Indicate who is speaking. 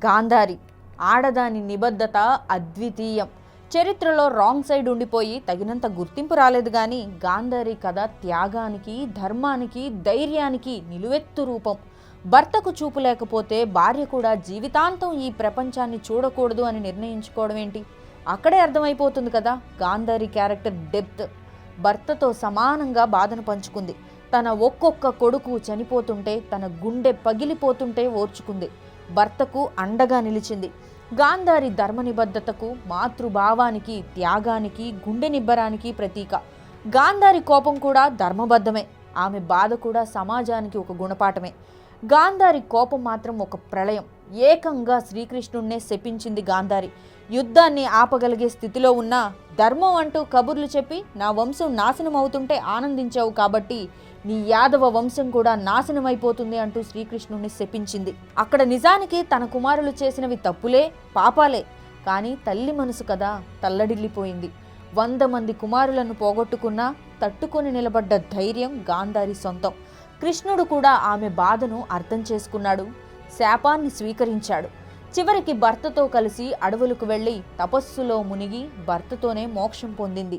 Speaker 1: గాంధారి ఆడదాని నిబద్ధత అద్వితీయం. చరిత్రలో రాంగ్ సైడ్ ఉండిపోయి తగినంత గుర్తింపు రాలేదు కానీ గాంధారి కథ త్యాగానికి, ధర్మానికి, ధైర్యానికి నిలువెత్తు రూపం. భర్తకు చూపు లేకపోతే భార్య కూడా జీవితాంతం ఈ ప్రపంచాన్ని చూడకూడదు అని నిర్ణయించుకోవడం ఏంటి? అక్కడే అర్థమైపోతుంది కదా గాంధారి క్యారెక్టర్ డెప్త్. భర్తతో సమానంగా బాధను పంచుకుంది. తన ఒక్కొక్క కొడుకు చనిపోతుంటే, తన గుండె పగిలిపోతుంటే ఓర్చుకుంది. భర్తకు అండగా నిలిచింది. గాంధారి ధర్మ నిబద్ధతకు, మాతృభావానికి, త్యాగానికి, గుండె నిబ్బరానికి ప్రతీక. గాంధారి కోపం కూడా ధర్మబద్ధమే. ఆమె బాధ కూడా సమాజానికి ఒక గుణపాఠమే. గాంధారి కోపం మాత్రం ఒక ప్రళయం. ఏకంగా శ్రీకృష్ణుణ్ణే శపించింది గాంధారి. యుద్ధాన్ని ఆపగలిగే స్థితిలో ఉన్న ధర్మం అంటూ కబుర్లు చెప్పి నా వంశం నాశనం అవుతుంటే ఆనందించావు కాబట్టి నీ యాదవ వంశం కూడా నాశనమైపోతుంది అంటూ శ్రీకృష్ణుణ్ణి శపించింది. అక్కడ నిజానికి తన కుమారులు చేసినవి తప్పులే, పాపాలే. కానీ తల్లి మనసు కదా తల్లడిల్లిపోయింది. 100 మంది కుమారులను పోగొట్టుకున్నా తట్టుకొని నిలబడ్డ ధైర్యం గాంధారి సొంతం. కృష్ణుడు కూడా ఆమె బాధను అర్థం చేసుకున్నాడు. శాపాన్ని స్వీకరించాడు. చివరికి భర్తతో కలిసి అడవులకు వెళ్ళి తపస్సులో మునిగి భర్తతోనే మోక్షం పొందింది.